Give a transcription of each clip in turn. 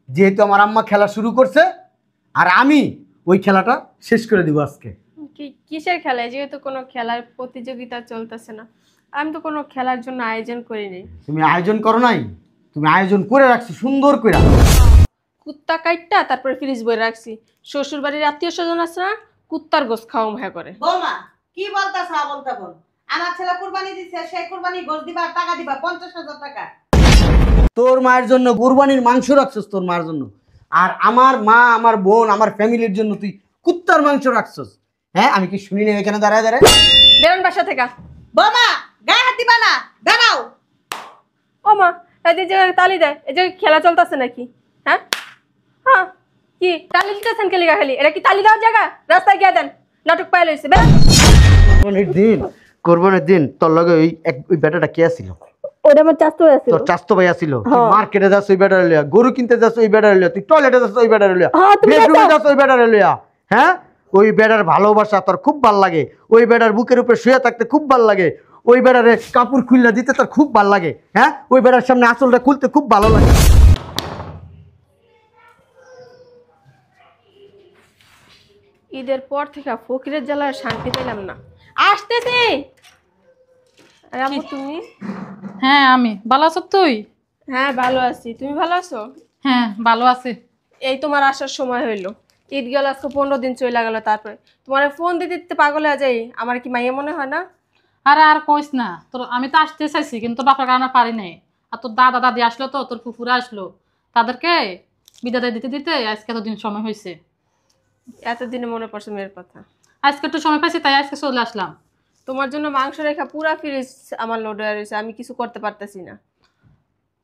যেহেতু আমার আম্মা খেলা শুরু করছে আর আমি ওই খেলাটা শেষ করে দিব আজকে। কিসের খেলা? যেহেতু কোনো খেলার প্রতিযোগিতা চলতেছে না, আমি তো কোনো খেলার জন্য আয়োজন করিনি। তুমি আয়োজন করো নাই? তুমি আয়োজন করে রাখছো সুন্দর করে। কুত্তা কাইটটা তারপরে ফ্রিজ বই রাখছি। শ্বশুর বাড়ির আত্মীয় স্বজন আছে না, কুত্তার গোস খাওয়া ভয় করে। বৌমা কি বলতাছ? বলতে বল, আমার ছেলে কুরবানি দিছে, সেই কুরবানি গোস দিবা, টাকা দিবা 50,000 টাকা। তোর মায়ের জন্য কুরবানির মাংস রাখছস তোর মায়ের জন্য, আর আমার মা আমার বোন আমার ফ্যামিলির জন্য তুই কুত্তার মাংস রাখছস। হ্যাঁ আমি কি শুনি না এখানে দাঁড়ায় দাঁড়ায়? বেরোন বাসা থেকে। বৌমা গায়ে হাত দিবা না, দাঁড়াও। ও মা, এদের জায়গায় তালি দেয়, এই জায়গায় খেলা চলতেছে নাকি? হ্যাঁ হ্যাঁ, কি তালি দিতেছেন কে লিগা? খালি এটা কি তালি দেওয়ার জায়গা? রাস্তায় গিয়ে দেন, নাটক পাইলে হয়েছে। কোরবানির দিন তোর লগে ওই বেটাটা কে ছিল? ওটা আমার চাস্তো আছে। তোর চাস্তো ভাই ছিল। মার্কেটে যাস ওই বেটার লিয়া, গরু কিনতে যাস ওই বেটার লিয়া, তুই টয়লেটে যাস ওই বেটার লিয়া, বেডরুমে যাস ওই বেটার লিয়া। হ্যাঁ, ওই বেটার ভালোবাসা তোর খুব ভাল লাগে, ওই বেটার বুকের উপরে শুয়ে থাকতে খুব ভাল লাগে, ওই বেটারে কাপড় খুললা দিতে তোর খুব ভাল লাগে। হ্যাঁ, ওই বেটার সামনে আঁচলটা খুলতে খুব ভালো লাগে। ঈদের পর থেকে ফকিরের জ্বালায় শান্তি পেলাম না। আসতেছি। তুমি? হ্যাঁ আমি ভালো আছো। তুই? হ্যাঁ ভালো আছি, তুমি ভালো আছো? হ্যাঁ ভালো আছি। এই তোমার আসার সময় হইলো, ঈদ গেল আজকে 15 দিন চলে গেল, তারপরে তোমার ফোন দিতে দিতে পাগল হয়ে যাই। আমার কি মাইয়া মনে হয় না? আরে আর কইস না, তোর আমি তো আসতে চাইছি কিন্তু বাপের কারণে পারি নাই। আর তোর দাদা দাদি আসলো, তো তোর ফুফুরা আসলো, তাদেরকে বিদায় দিতে দিতে আজকে এতদিন সময় হয়েছে। এতদিনে মনে পড়ছে মেয়ের কথা। আজকে একটু সময় পাইছি তাই আজকে চলে আসলাম। তোমার জন্য মাংস রেখা পুরা ফ্রিজ আমার লোড হয়ে রয়েছে, আমি কিছু করতে পারতেছি না।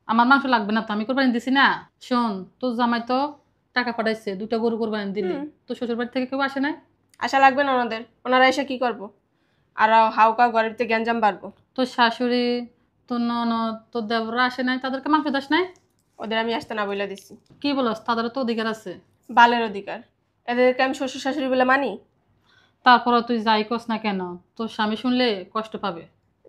আমার মাংস লাগবে না তো, আমি কোরবানি দিছি না। শোন, তোর জামাই তো টাকা পাঠাইছে, 2টা গরু কোরবানি দিলি। তোর শ্বশুর বাড়ি থেকে কেউ আসে নাই? আশা লাগবে না ওনাদের, ওনারা এসে কি করবো? আর হাউকা ঘরের ভিতরে গ্যাঞ্জাম বাড়বো। তোর শাশুড়ি, তোর ননদ, তোর দেবরা আসে নাই, তাদেরকে মাংস দাস নাই? ওদের আমি আসতে না বলে দিচ্ছি। কি বলস? তাদেরও তো অধিকার আছে। বালের অধিকার? এদেরকে আমি শ্বশুর শাশুড়ি বলে মানি? তারপরও তুই যাই কস না কেন, তোর স্বামী শুনলে কষ্ট পাবে।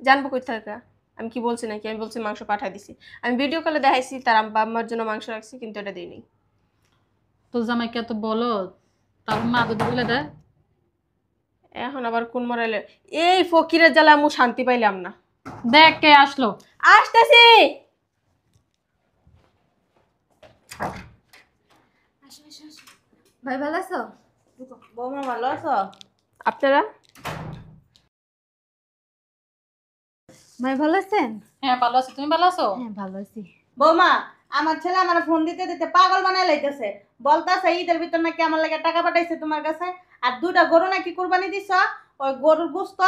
জানবো কই থাকা? আমি কি বলছি নাকি? আমি বলছি মাংস পাঠাই দিছি। আমি ভিডিও কলে দেখাইছি তার আব্বা আম্মার জন্য মাংস রাখছি, কিন্তু এটা দিইনি। তোর জামাইকে এত বলো, তার মা যদি বলে দেয়? এখন আবার কোন মরাইলে? এই ফকিরের জ্বালা আমি শান্তি পাইলাম না। দেখ কে আসলো। আসতেছি। ভাই ভালো আছো? বৌমা ভালো আছো? আপনারা? ভাই ভালো আছেন? হ্যাঁ ভালো আছি, তুমি ভালো আছো? হ্যাঁ ভালো আছি। বৌমা আমার ছেলে আমার ফোন দিতে দিতে পাগল বানায় লাইতেছে, বলতাছে ঈদের ভিতর নাকি আমার লাগে টাকা পাঠাইছে তোমার কাছে, আর 2টা গরু নাকি কুরবানি দিছ, ওই গরুর গোস্ত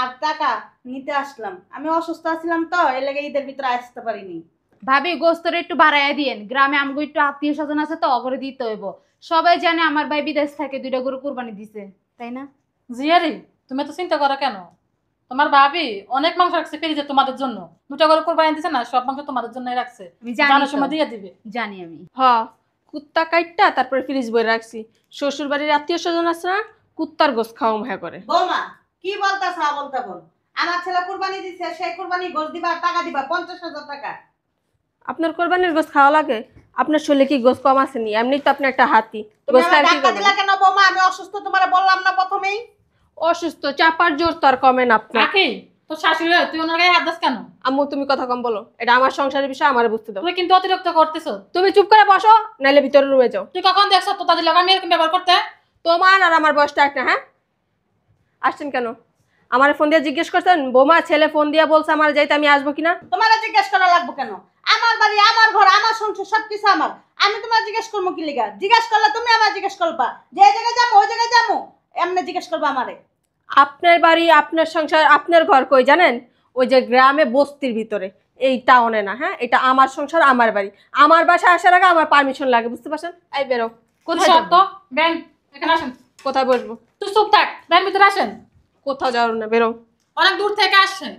আর টাকা নিতে আসলাম। আমি অসুস্থ আছিলাম তো এর লাগে ঈদের ভিতরে আসতে পারিনি। ভাবি গোস্তরে একটু বাড়াইয়া দিয়েন, গ্রামে আমগো একটু আত্মীয় স্বজন আছে তো, অগরে দিতে হইব। সবাই জানে আমার ভাই বিদেশ থেকে 2টা গরু কুরবানি দিছে, তাই না? জিয়ারি, তুমি তো চিন্তা করো কেন? তোমার ভাবি অনেক মাংস রাখছে ফ্রিজে তোমাদের জন্য। 2টা গরু কোরবানি দিছে না, সব মাংস তোমাদের জন্যই রাখছে। আমি জানি, জানার সময় দিয়ে দিবে। জানি আমি। কুত্তা কাইটটা তারপরে ফ্রিজ বই রাখছি। শ্বশুর বাড়ির আত্মীয় স্বজন আছে না, কুত্তার গোস খাওয়া ভয় করে। বৌমা কি বলতাছ? বলতে বল, আমার ছেলে কুরবানি দিছে, সেই কুরবানি গোস দিবা, টাকা দিবা 50,000 টাকা। আপনার কোরবানির গোস খাওয়া লাগে? আপনার শরীরে কি গোস কম আসেনি? এমনি তো আপনি একটা হাতি। তুমি আমার টাকা দিলা কেন বৌমা? আমি অসুস্থ, তোমারে বললাম না প্রথমেই? অসুস্থ চাপার জোর তো আর কমে না আপনার। কাকি, তোর শাশুড়ি তুই ওনার গায়ে হাত দাস কেন? আম্মু তুমি কথা কম বলো, এটা আমার সংসারের বিষয়, আমার বুঝতে দাও। তুই কিন্তু অতিরিক্ত করতেছো। তুমি চুপ করে বসো, নাইলে ভিতরে রুমে যাও। তুই কখন দেখছো তো তাদের আমি এরকম ব্যবহার করতে? তোমার আর আমার বয়সটা একটা। হ্যাঁ, আসছেন কেন? আমার ফোন দিয়ে জিজ্ঞেস করছেন? বৌমা ছেলে ফোন দিয়ে বলছে আমার যাইতে, আমি আসবো কিনা? তোমার জিজ্ঞেস করা লাগবে কেন? আমার বাড়ি, আমার ঘর, আমার সংসার, সবকিছু আমার। আমি তোমার জিজ্ঞেস করবো কি লিগা? জিজ্ঞেস করলে তুমি আমার জিজ্ঞেস করবা, যে জায়গায় যাবো ওই জায়গায় যাবো, এমনি জিজ্ঞেস করবা আমারে। আপনার বাড়ি, আপনার সংসার, আপনার ঘর কই জানেন? ওই যে গ্রামে বস্তির ভিতরে, এই টাউনে না। হ্যাঁ, এটা আমার সংসার, আমার বাড়ি। আমার বাসায় আসার আগে আমার পারমিশন লাগে, বুঝতে পারছেন? এই বেরো। কোথায় সত্য ব্যান, এখানে আসেন। কোথায় বসবো? তুই চুপ থাক, ব্যান ভিতরে আসেন। কোথাও যাও না, বেরো। অনেক দূর থেকে আসছেন।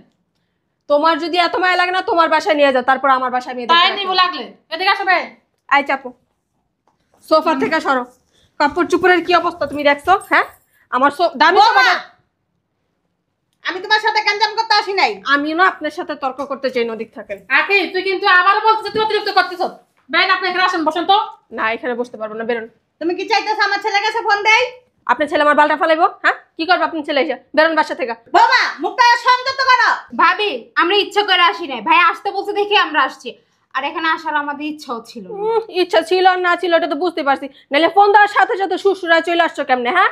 তোমার যদি এত মায়া লাগে না, তোমার বাসায় নিয়ে যাও, তারপর আমার বাসায় নিয়ে তাই যাও। নিবো লাগলে এদিকে আসবে। আই চাপো, সোফা থেকে সরো। কাপড় চুপড়ের কি অবস্থা তুমি দেখছো? হ্যাঁ, আমার দামি সোফা। আমি তোমার সাথে গঞ্জাম করতে আসি নাই। আমিও না আপনার সাথে তর্ক করতে চাই, নদীক থাকেন। আকি তুই কিন্তু আবার বলছিস তুই অতিরিক্ত করতেছ। বেন আপনি এখানে আসেন, বসেন তো। না এখানে বসতে পারবো না, বেরোন। তুমি কি চাইতেছো আমার ছেলের কাছে ফোন দেই? আপনার ছেলে আমার বালটা ফালাইবো? হ্যাঁ, কি করবো আপনার ছেলে এসে? বেরোন বাসা থেকে। বৌমা মুখটা সংযত করো। ভাবি আমরা ইচ্ছা করে আসি নাই, ভাই আসতে বলছে দেখে আমরা আসছি, আর এখানে আসার আমাদের ইচ্ছাও ছিল না। ইচ্ছা ছিল আর না ছিল ওটা তো বুঝতে পারছি, নাহলে ফোন দেওয়ার সাথে সাথে শ্বশুরা চলে আসছো কেমনে? হ্যাঁ,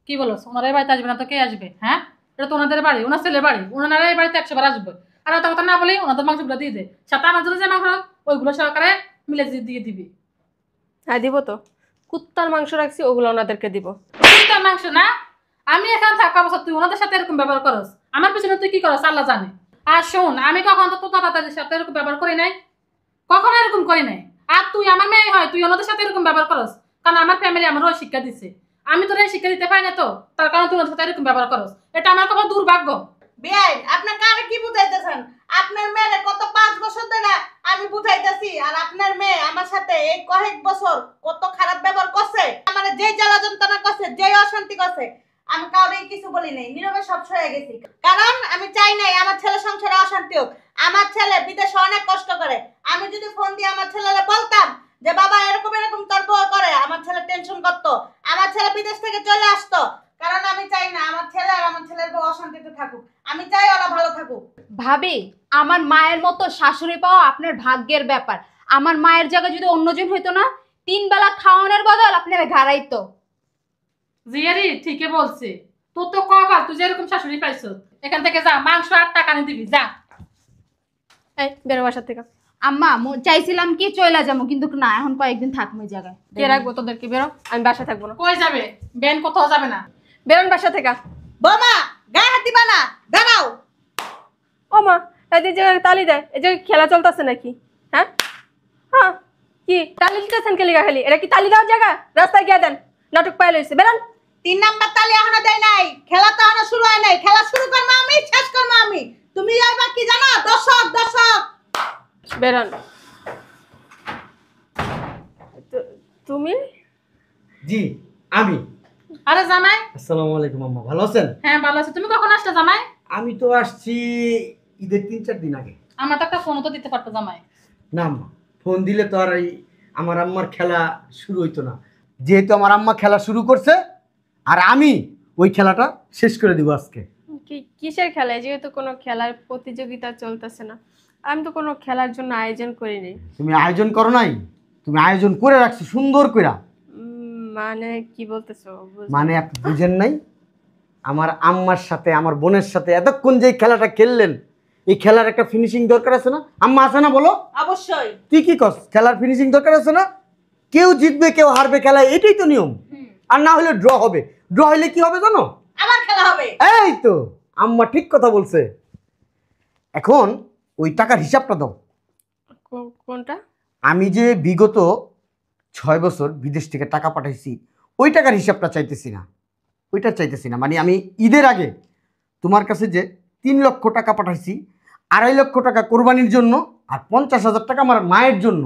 কি বলো, ওনারা এই বাড়িতে আসবে না তো কে আসবে? হ্যাঁ, এটা তো ওনাদের বাড়ি, ওনার ছেলের বাড়ি, ওনারা এই বাড়িতে 100 বার আসবে। আর এত কথা না বলি ওনাদের মাংসগুলো দিয়ে দে, সাথে আমার জন্য যে মাংস ওইগুলো সহকারে মিলে দিয়ে দিবি। হ্যাঁ দিব তো, কুত্তার মাংস রাখছি ওগুলো ওনাদেরকে দিব। কুত্তার মাংস না, আমি এখানে থাকা অবস্থা তুই ওনাদের সাথে এরকম ব্যবহার করস, আমার পিছনে তুই কি করস আল্লাহ জানে। আর শোন, আমি কখন তো তোর দাদাদের সাথে এরকম ব্যবহার করি নাই, কখনো এরকম করি নাই। আর তুই আমার মেয়ে হয়, তুই ওনাদের সাথে এরকম ব্যবহার করস, কারণ আমার ফ্যামিলি আমারও শিক্ষা দিচ্ছে। আমি তোর এই শিক্ষা দিতে পারি না তো, তার কারণে তুই ওনাদের সাথে এরকম ব্যবহার করস, এটা আমার কত দুর্ভাগ্য। বেআইন আপনি কারে কি বুঝাইতেছেন? আপনার মেয়ে কত 5 বছর ধরে আমি বুঝাইতেছি, আর আপনার মেয়ে আমার সাথে এই কয়েক বছর কত খারাপ ব্যবহার করছে, আমার যেই জ্বালা যন্ত্রণা করছে, যেই অশান্তি করছে, আমি কাউরে কিছু বলি নাই, নীরবে সব সয়ে গেছি। কারণ আমি চাই নাই আমার ছেলে সংসারে অশান্তি হোক। আমার ছেলে বিদেশে অনেক কষ্ট করে, আমি যদি ফোন দিয়ে আমার ছেলেরে বলতাম যে বাবা এরকম এরকম তোর বউ করে, আমার ছেলে টেনশন করতো, আমার ছেলে বিদেশ থেকে চলে আসতো। কারণ আমি চাই না আমার ছেলে আর আমার ছেলের বউ অশান্তিতে থাকুক, আমি চাই ওরা ভালো থাকুক। ভাবি আমার মায়ের মতো শাশুড়ি পাওয়া আপনার ভাগ্যের ব্যাপার। আমার মায়ের জায়গায় যদি অন্যজন হইতো না, 3 বেলা খাওয়ানোর বদল আপনারা ঘাড়াইতো। জিয়ারি ঠিকই বলছে, তোর তো কপাল তুই যেরকম শাশুড়ি পাইছ। এখান থেকে যা, মাংস আর টাকা নিয়ে দিবি যা। এই বেরো বাসা থেকে। আম্মা চাইছিলাম কি চলে যাবো, কিন্তু না, এখন কয়েকদিন থাকবো এই জায়গায়। কে রাখবো তোদেরকে? বেরো, আমি বাসা থাকবো না। কই যাবে? বেন কোথাও যাবে না। বেরোন বাসা থেকে। বৌমা গায়ে হাত দিবা না, দাঁড়াও। ও মা, এই যে জায়গায় তালি দেয়, এই জায়গায় খেলা চলতেছে নাকি? হ্যাঁ হ্যাঁ, কি তালি দিতেছেন? কে লিগা খালি? এটা কি তালি দেওয়ার জায়গা? রাস্তায় গিয়ে দেন, নাটক পায়ে লইছে। বেরোন। 3 নাম্বার তালি এখনো দেয় নাই, খেলা তো এখনো শুরু হয় নাই। খেলা শুরু করবো আমি, শেষ করবো আমি। তুমি যাইবা কি জানো? দর্শক দর্শক। বেরোন। তুমি? জি আমি। আরে জামাই। আসসালামু আলাইকুম আম্মা, ভালো আছেন? হ্যাঁ ভালো আছে, তুমি কখন আসলে জামাই? আমি তো আসছি ঈদের 3-4 দিন আগে। আমার তো একটা ফোনও তো দিতে পারতো জামাই। না আম্মা, ফোন দিলে তো আর এই আমার আম্মার খেলা শুরু হইতো না। যেহেতু আমার আম্মা খেলা শুরু করছে, আর আমি ওই খেলাটা শেষ করে দিব আজকে। কিসের খেলা? যেহেতু কোনো খেলার প্রতিযোগিতা চলতেছে না, আমি তো কোনো খেলার জন্য আয়োজন করিনি। তুমি আয়োজন করো নাই? তুমি আয়োজন করে রাখছো সুন্দর কইরা। মানে কি বলতেছো? মানে আপনি বুঝেন নাই? আমার আম্মার সাথে আমার বোনের সাথে এতক্ষণ যে খেলাটা খেললেন, এই খেলার একটা ফিনিশিং দরকার আছে না? আম্মা আছে না বলো? অবশ্যই। তুই কি কস? খেলার ফিনিশিং দরকার আছে না? কেউ জিতবে কেউ হারবে খেলায়, এটাই তো নিয়ম। আর না হলে ড্র হবে। ড্র হলে কি হবে জানো? আমার খেলা হবে। এই তো আম্মা ঠিক কথা বলছে। এখন ওই টাকার হিসাবটা দাও। কোনটা? আমি যে বিগত 6 বছর বিদেশ থেকে টাকা পাঠাইছি, ওই টাকার হিসাবটা চাইতেছি না, ওইটা চাইতেছি না। মানে আমি ঈদের আগে তোমার কাছে যে 3 লক্ষ টাকা পাঠাইছি, 2.5 লক্ষ টাকা কোরবানির জন্য, আর 50,000 টাকা আমার মায়ের জন্য,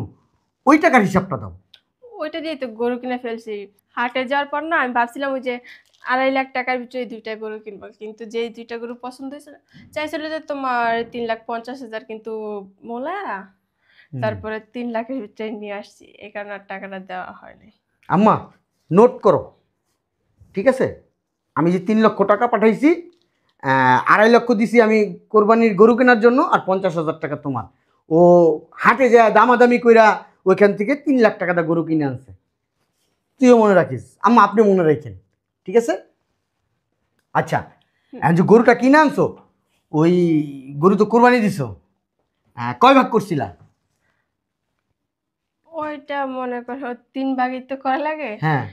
ওই টাকার হিসাবটা দাও। ওইটা দিয়ে তো গরু কিনে ফেলছি। হাটে যাওয়ার পর না আমি ভাবছিলাম ওই যে 2.5 লাখ টাকার ভিতরে 2টা গরু কিনবো, কিন্তু যেই 2টা গরু পছন্দ হয়েছে না, চাইছিল যে তোমার 3,50,000, কিন্তু মোলা তারপরে 3 লাখের ভিতরে নিয়ে আসছি, এই কারণে আর টাকাটা দেওয়া হয়নি। আম্মা নোট করো, ঠিক আছে? আমি যে 3 লক্ষ টাকা পাঠাইছি, 2.5 লক্ষ দিছি আমি কোরবানির গরু কেনার জন্য, আর 50,000 টাকা তোমার। ও হাটে যায় দামাদামি কইরা ওইখান থেকে 3 লাখ টাকাটা গরু কিনে আনছে। তুইও মনে রাখিস আম্মা, আপনি মনে রাখেন, ঠিক আছে? আচ্ছা, এখন যে গরুটা কিনে আনছো, ওই গরু তো কোরবানি দিছো, কয় ভাগ করছিলা? ওইটা মনে করো 3 ভাগই তো করা লাগে। হ্যাঁ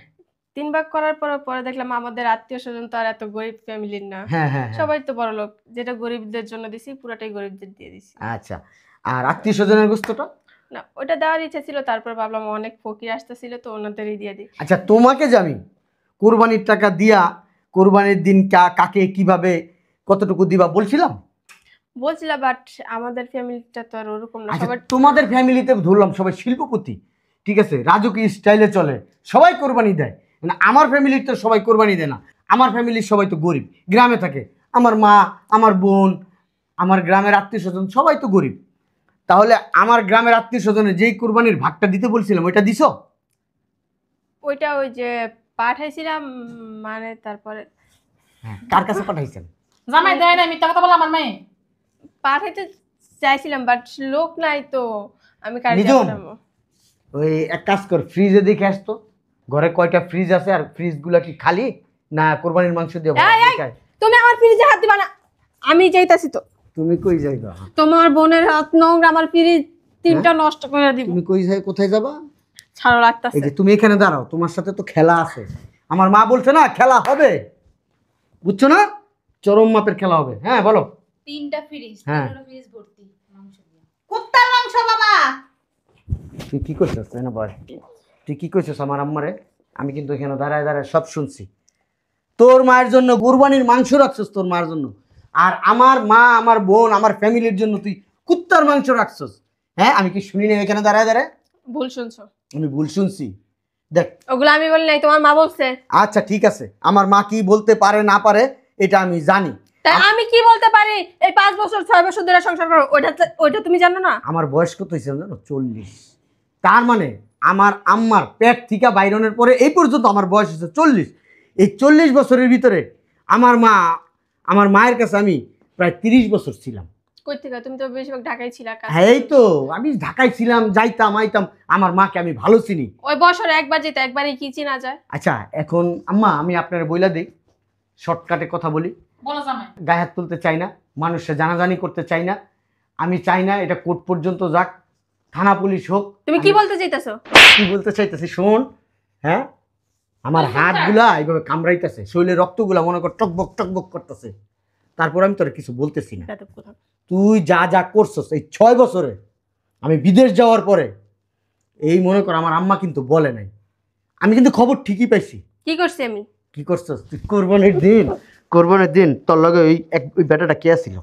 3 ভাগ করার পরে দেখলাম আমাদের আত্মীয় স্বজন তো আর এত গরিব ফ্যামিলির না, হ্যাঁ হ্যাঁ। সবাই তো বড় লোক, যেটা গরিবদের জন্য দিছি পুরাটাই গরিবদের দিয়ে দিছি। আচ্ছা, আর আত্মীয় স্বজনের গোস্তটা? না ওটা দেওয়ার ইচ্ছা ছিল, তারপর ভাবলাম অনেক ফকির আসতেছিল তো ওনাদেরই দিয়ে দিই। আচ্ছা, তোমাকে যে আমি কোরবানির টাকা দিয়া কোরবানির দিন কাকে কিভাবে কতটুকু দিবা বলছিলাম? বলছিলাম, বাট আমাদের ফ্যামিলিটা তো আর ওরকম না। আচ্ছা, সবার তোমাদের ফ্যামিলিতে ধরলাম সবাই শিল্পপতি, ঠিক আছে, রাজকীয় স্টাইলে চলে, সবাই কোরবানি দেয়। মানে আমার ফ্যামিলির তো সবাই কোরবানি দেয় না। আমার ফ্যামিলির সবাই তো গরিব, গ্রামে থাকে। আমার মা, আমার বোন, আমার গ্রামের আত্মীয় স্বজন সবাই তো গরিব। তাহলে আমার গ্রামের আত্মীয় স্বজনের যেই কুরবানির ভাগটা দিতে বলছিলাম ওইটা দিছো? ওইটা ওই যে পাঠাইছিলাম, মানে তারপরে হ্যাঁ, কার কাছে পাঠাইছেন? জামাই দেয় না, মিথ্যা কথা বলে আমার মেয়ে। পাঠাইতে চাইছিলাম, বাট লোক নাই তো আমি কার নিজম? যাবো। ওই এক কাজ কর, ফ্রিজে দেখে আসতো ঘরে কয়টা ফ্রিজ আছে, আর ফ্রিজগুলো কি খালি না কোরবানির মাংস দিয়ে ভরা? এই, এই, দেখাই। তুমি আমার ফ্রিজে হাত দিবা না, আমি যাইতাছি তো। তুমি কই যাইবা? তোমার বোনের হাত নোংরা, আমার ফ্রিজ তিনটা নষ্ট করে দিব। তুমি কোথায় যাবা? ছাড়ো এই লাগতাছে। যে তুমি এখানে দাঁড়াও, তোমার সাথে তো খেলা আছে। আমার মা বলছে না খেলা হবে, বুঝছো না? চরম মাপের খেলা হবে। হ্যাঁ বলো। 3টা ফ্রিজ, হ্যাঁ। 3টা ফ্রিজ ভর্তি মাংস দিয়ে। কুত্তার মাংস বাবা। তুই কি করছিস তাই না বল? তুই কি করছিস আমার আম্মারে? আমি কিন্তু এখানে দাঁড়ায় দাঁড়ায় সব শুনছি। তোর মায়ের জন্য কুরবানির মাংস রাখছিস তোর মায়ের জন্য, আর আমার মা, আমার বোন, আমার ফ্যামিলির জন্য তুই কুত্তার মাংস রাখছিস। হ্যাঁ, আমি কি শুনি না এখানে দাঁড়ায় দাঁড়ায়? ভুল শুনছো। আমি ভুল শুনছি? দেখ, ওগুলো আমি বলি নাই, তোমার মা বলছে। আচ্ছা ঠিক আছে, আমার মা কি বলতে পারে না পারে এটা আমি জানি। তাই আমি কি বলতে পারি? এই 5 বছর 6 বছর ধরে সংসার করো, ওইটা তুমি জানো না? আমার বয়স কত হয়েছে জানো? 40। তার মানে আমার আম্মার পেট থেকে বাইরনের পরে এই পর্যন্ত আমার বয়স হচ্ছে 40। এই 40 বছরের ভিতরে আমার মায়ের কাছে আমি প্রায় 30 বছর ছিলাম। কই থেকে? তুমি তো বেশিরভাগ ঢাকায় ছিলা। হ্যাঁ, এই তো আমি ঢাকায় ছিলাম, যাইতাম আইতাম, আমার মাকে আমি ভালো চিনি। ওই বছরে একবার যেতে একবারই কি চিনা যায়? আচ্ছা এখন আম্মা আমি আপনার বইলা দিই, শর্টকাটে কথা বলি। বলো জামাই। গায়ে হাত তুলতে চাই না, মানুষের জানাজানি করতে চাই না, আমি চাই না এটা কোর্ট পর্যন্ত যাক, থানা পুলিশ হোক। তুমি কি বলতে চাইতেছো? কি বলতে চাইতেছি শোন। হ্যাঁ, আমার হাতগুলা এইভাবে কামড়াইতেছে, শরীরের রক্তগুলা মনে কর টকবক টকবক করতেছে, তারপর আমি তোর কিছু বলতেছি না। তুই যা যা করছস এই 6 বছরে, আমি বিদেশ যাওয়ার পরে, এই মনে কর আমার আম্মা কিন্তু বলে নাই, আমি কিন্তু খবর ঠিকই পাইছি। কি করছি আমি? কি করছস তুই? কোরবানির দিন তোর লগে ওই বেটাটা কে আছিল?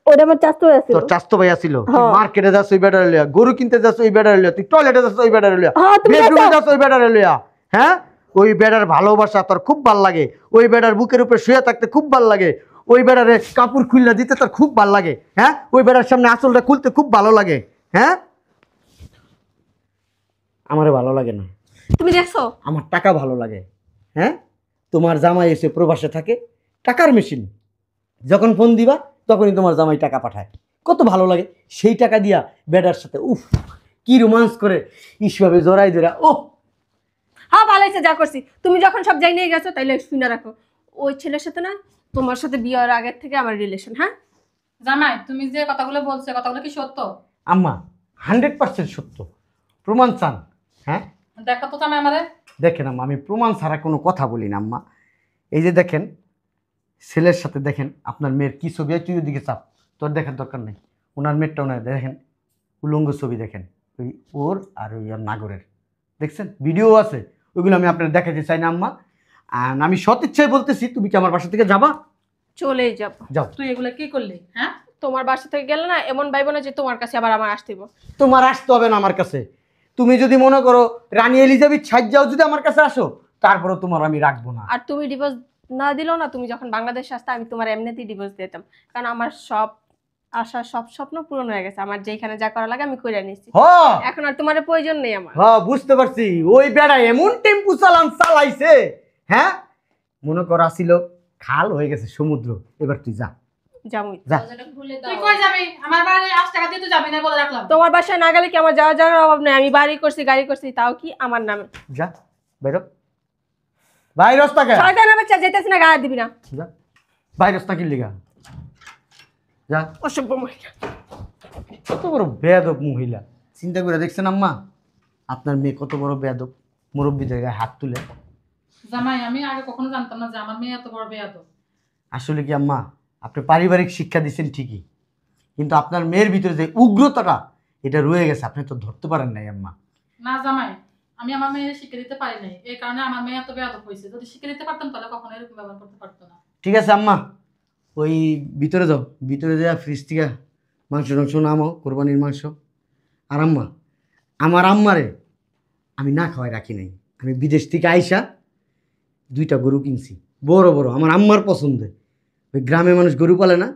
ওটা আমার চাচতো আছে। তোর চাচতো ভাই আছিল। তুই মার্কেটে যাস ওই বেটার লিয়া, গরু কিনতে যাস ওই বেটার লিয়া, তুই টয়লেটে যাস ওই বেটার লিয়া, বেডরুমে যাস ওই বেটার লিয়া। হ্যাঁ, ওই বেটার ভালোবাসা তোর খুব ভাল লাগে, ওই বেটার বুকের উপরে শুয়ে থাকতে খুব ভাল লাগে, ওই বেটারে কাপড় খুললা দিতে তোর খুব ভাল লাগে। হ্যাঁ, ওই বেটার সামনে আঁচলটা খুলতে খুব ভালো লাগে। হ্যাঁ, আমারে ভালো লাগে না। তুমি দেখছো? আমার টাকা ভালো লাগে। হ্যাঁ, তোমার জামাই এসে প্রবাসে থাকে, টাকার মেশিন, যখন ফোন দিবা তখনই তোমার জামাই টাকা পাঠায়, কত ভালো লাগে। সেই টাকা দিয়া বেটার সাথে উফ কি রোমান্স করে, ইসভাবে জড়াই জোড়া। ও হ্যাঁ, ভালো হয়েছে যা করছি। তুমি যখন সব যাই নিয়ে গেছো তাইলে শুনে রাখো, ওই ছেলের সাথে না তোমার সাথে বিয়ের আগের থেকে আমার রিলেশন। হ্যাঁ জামাই, তুমি যে কথাগুলো বলছো কথাগুলো কি সত্য? আম্মা 100% সত্য, প্রমাণ চান? হ্যাঁ দেখো তো জামাই আমাদের। দেখেন আম্মা, আমি প্রমাণ ছাড়া কোনো কথা বলি না আম্মা। এই যে দেখেন ছেলের সাথে, দেখেন আপনার মেয়ের কি ছবি, তুই ওদিকে চাপ, তোর দেখার দরকার নেই। ওনার মেয়েরটা ওনার দেখেন, উলঙ্গ ছবি দেখেন, ওই ওর আর ওই আর নাগরের, দেখছেন ভিডিও আছে, ওইগুলো আমি আপনার দেখাতে চাই না আম্মা। আর আমি সৎ ইচ্ছায় বলতেছি, তুমি কি আমার বাসা থেকে যাবা? চলেই যাব। যাও। তুই এগুলো কি করলি? হ্যাঁ, তোমার বাসা থেকে গেলে না এমন ভাইব না যে তোমার কাছে আবার আমার আসতেইব। তোমার আসতে হবে না আমার কাছে। তুমি যদি মনে করো রানী এলিজাবেথ সাজ্জাও যদি আমার কাছে আসো, তারপরে তোমার আমি রাখবো না। আর তুমি ডিভোর্স না দিলেও না, তুমি যখন বাংলাদেশে আসতে আমি তোমার এমনিতেই ডিভোর্স দিতাম, কারণ আমার সব আশা সব স্বপ্ন পূরণ হয়ে গেছে। আমার যেখানে যা করা লাগে আমি করে নিয়েছি, এখন আর তোমার প্রয়োজন নেই আমার। হ্যাঁ বুঝতে পারছি, ওই বেড়া এমন টেম্পু চালাইছে। হ্যাঁ, মনে কর আসিল খাল হয়ে গেছে সমুদ্র, এবার তুই যা যাবই। যা। দরজাটা খুলে তুই দাও। কই যাবি? আমার বাড়ি 8 টাকা দিয়ে তুই যাবি না বলে রাখলাম। তোমার বাসায় না গেলে কি আমার যাওয়া যাওয়ার অভাব নেই? আমি বাড়ি করছি, গাড়ি করছি, তাও কি আমার নামে। যা বাইর, ভাই রাস্তা কে শয়তানের বাচ্চা, যেতেছি না, গায়ে দিবি না। যা, ভাই রাস্তা কি লিগা যা। অসভ্য মহিলা। কত বড় বেয়াদব মহিলা, চিন্তা করে দেখছেন আম্মা? আপনার মেয়ে কত বড় বেয়াদব, মুরব্বীদের গায়ে হাত তুলে। জামাই, আমি আগে কখনো জানতাম না যে আমার মেয়ে এত বড় বেয়াদব। আসলে কি আম্মা, আপনি পারিবারিক শিক্ষা দিচ্ছেন ঠিকই, কিন্তু আপনার মেয়ের ভিতরে যে উগ্রতাটা এটা রয়ে গেছে, আপনি তো ধরতে পারেন নাই আম্মা। না জামাই, আমি আমার মেয়ের শিক্ষা দিতে পারি নাই, এই কারণে আমার মেয়ে এত বেয়াদব হয়েছে। যদি শিক্ষা দিতে পারতাম তাহলে কখনো এরকম ব্যবহার করতে পারতো না। ঠিক আছে আম্মা, ওই ভিতরে যাও, ভিতরে যাওয়া ফ্রিজ থেকে মাংস টাংস নামাও, কোরবানির মাংস। আর আম্মা, আমার আম্মারে আমি না খাওয়াই রাখি নাই, আমি বিদেশ থেকে আইসা 2টা গরু কিনছি, বড় বড়, আমার আম্মার পছন্দের। ওই গ্রামে মানুষ গরু পালে না,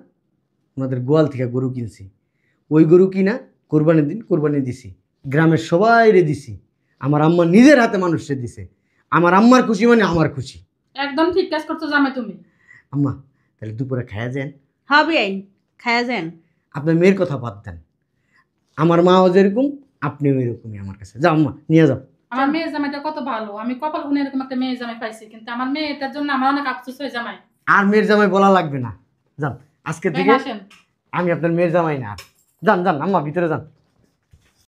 ওনাদের গোয়াল থেকে গরু কিনছি। ওই গরু কিনা কোরবানির দিন কোরবানি দিছি, গ্রামের সবাইরে দিছি, আমার আম্মা নিজের হাতে মানুষকে দিছে। আমার আম্মার খুশি মানে আমার খুশি। একদম ঠিক কাজ করছো জামাই তুমি। আম্মা তাহলে দুপুরে খায়া যান। হবে আইন খায়া যান। আপনার মেয়ের কথা বাদ দেন, আমার মাও যেরকম আপনিও এরকমই আমার কাছে। যাও আম্মা, নিয়ে যাও। আমার মেয়ের জামাইটা কত ভালো, আমি কপাল গুনে এরকম একটা মেয়ের জামাই পাইছি, কিন্তু আমার মেয়েটার জন্য আমার অনেক আফসোস হয় জামাই। আর মেয়ের জামাই বলা লাগবে না, যান আজকে এই থেকে আসেন। আমি আপনার মেয়ের জামাই না। আর যান যান আম্মা, ভিতরে যান।